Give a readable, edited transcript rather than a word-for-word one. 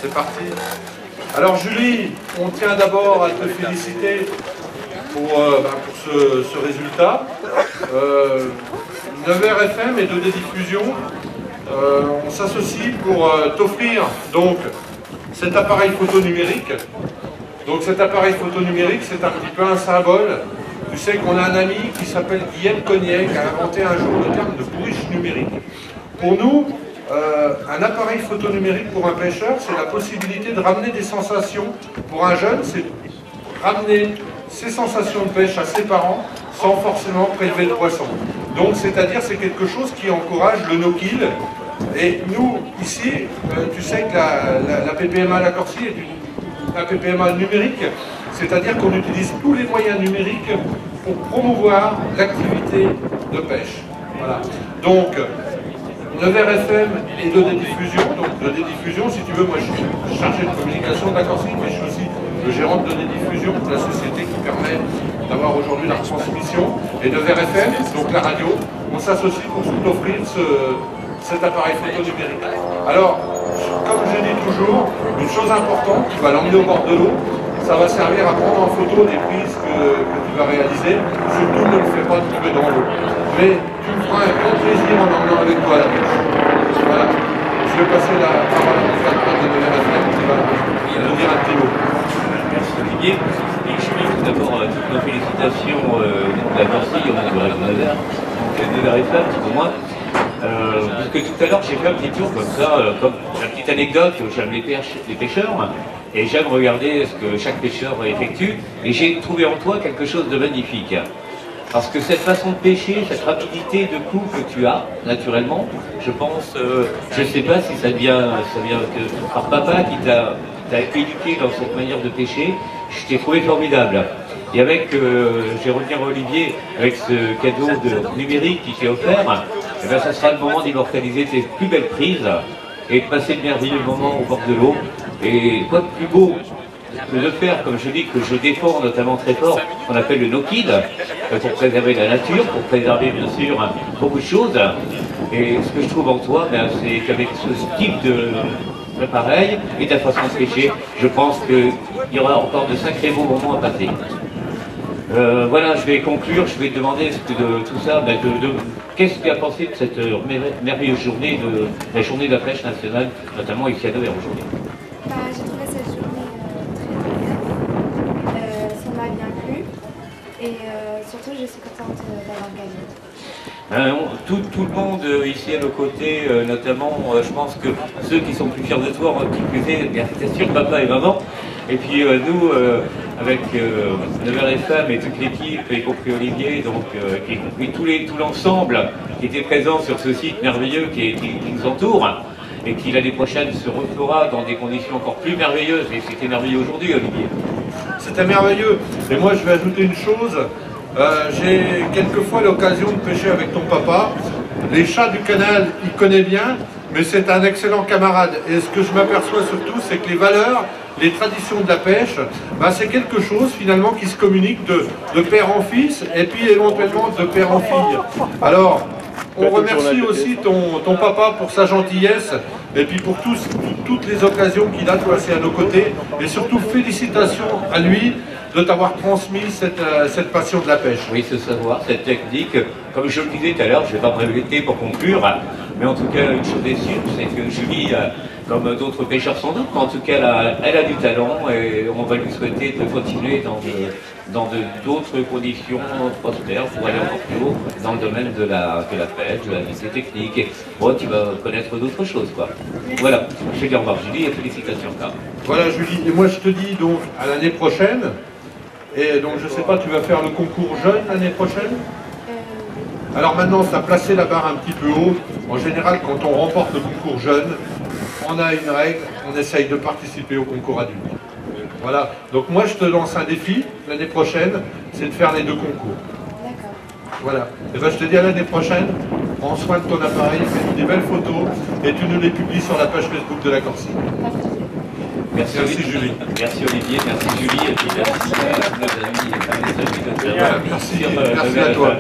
C'est parti. Alors Julie, on tient d'abord à te féliciter pour ce résultat. 9h FM et 2D Diffusion, on s'associe pour t'offrir donc cet appareil photo numérique. Donc cet appareil photo numérique, c'est un petit peu un symbole. Tu sais qu'on a un ami qui s'appelle Guillaume Cognet, qui a inventé un jour le terme de bourriche numérique. Pour nous, un appareil photo numérique pour un pêcheur, c'est la possibilité de ramener des sensations. Pour un jeune, c'est ramener ses sensations de pêche à ses parents sans forcément prélever le poisson. Donc c'est-à-dire c'est quelque chose qui encourage le no-kill. Et nous, ici, tu sais que la PPMA à la Corsie est une PPMA numérique, c'est-à-dire qu'on utilise tous les moyens numériques pour promouvoir l'activité de pêche. Voilà. Donc, 9h FM et 2D Diffusion. Donc 2D Diffusion, si tu veux, moi je suis chargé de communication de la Corsie, mais je suis aussi le gérant de 2D Diffusion, la société qui permet d'avoir aujourd'hui la retransmission. Et 9h FM, donc la radio, on s'associe pour t'offrir cet appareil photo numérique. Alors, comme je dis toujours, une chose importante, tu vas l'emmener au bord de l'eau, ça va servir à prendre en photo des prises que tu vas réaliser. Surtout, ne le fais pas tomber dans l'eau. Mais tu me feras un grand plaisir en emmenant avec toi à la pêche. Voilà. Je vais passer la parole à mon frère de 9FM qui va nous dire un petit mot. Merci Olivier. Et Julie, tout d'abord, toutes nos félicitations de la Corsie, on a de la Nazaire, de la RFM, pour moi. Parce que tout à l'heure j'ai fait un petit tour comme ça, comme une petite anecdote, j'aime les pêcheurs et j'aime regarder ce que chaque pêcheur effectue et j'ai trouvé en toi quelque chose de magnifique. Parce que cette façon de pêcher, cette rapidité de coup que tu as, naturellement, je pense, je ne sais pas si ça vient par papa qui t'a éduqué dans cette manière de pêcher, je t'ai trouvé formidable. Et avec, je vais revenir à Olivier, avec ce cadeau de numérique qui t'est offert, eh bien, ça sera le moment d'immortaliser tes plus belles prises et de passer de merveilleux moments au bord de l'eau. Et quoi de plus beau que de faire, comme je dis, que je défends notamment très fort, qu'on appelle le no-kill, pour préserver la nature, pour préserver bien sûr beaucoup de choses. Et ce que je trouve en toi, ben, c'est qu'avec ce type d'appareil et ta façon de pêcher, je pense qu'il y aura encore de sacrés beaux moments à passer. Voilà, je vais conclure, je vais te demander de tout ça, ben qu'est-ce que tu as pensé de cette merveilleuse journée, de la journée de la pêche nationale, notamment ici à Nevers aujourd'hui. J'ai trouvé cette journée très bien, ça m'a bien plu et surtout je suis contente d'avoir gagné. Tout le monde ici à nos côtés, notamment, je pense que ceux qui sont plus fiers de toi, qui plus est, bien sûr, papa et maman. Et puis nous, avec 9h FM et toute l'équipe, y compris Olivier, donc, y compris tout l'ensemble qui était présent sur ce site merveilleux qui nous entoure, et qui l'année prochaine se refera dans des conditions encore plus merveilleuses. Et c'était merveilleux aujourd'hui, Olivier. C'était merveilleux. Et moi, je vais ajouter une chose. J'ai quelquefois l'occasion de pêcher avec ton papa. Les chats du canal, il connaît bien, mais c'est un excellent camarade. Et ce que je m'aperçois surtout, c'est que les valeurs, les traditions de la pêche, ben c'est quelque chose finalement qui se communique de père en fils et puis éventuellement de père en fille. Alors, on remercie aussi ton papa pour sa gentillesse et puis pour toutes les occasions qu'il a de passer à nos côtés. Et surtout, félicitations à lui de t'avoir transmis cette passion de la pêche. Oui, ce savoir, cette technique, comme je le disais tout à l'heure, je ne vais pas me répéter pour conclure, mais en tout cas, une chose est sûre, c'est que Julie, comme d'autres pêcheurs sans doute, mais en tout cas, elle a du talent et on va lui souhaiter de continuer dans d'autres conditions prospères pour aller encore plus haut dans le domaine de la pêche, de la technique. Et bon, tu vas connaître d'autres choses, quoi. Voilà, je vais dire au revoir Julie et félicitations. Voilà Julie, et moi je te dis donc à l'année prochaine. Et donc je sais pas, tu vas faire le concours jeune l'année prochaine? Alors maintenant, tu as placé la barre un petit peu haut. En général, quand on remporte le concours jeune, on a une règle, on essaye de participer au concours adulte. Voilà, donc moi je te lance un défi l'année prochaine, c'est de faire les deux concours. D'accord. Voilà, et ben je te dis à l'année prochaine, prends soin de ton appareil, fais des belles photos et tu nous les publies sur la page Facebook de la Corsie. Merci Julie. Merci Olivier, merci Julie, et puis merci à nos amis et à nos amis. Merci à toi.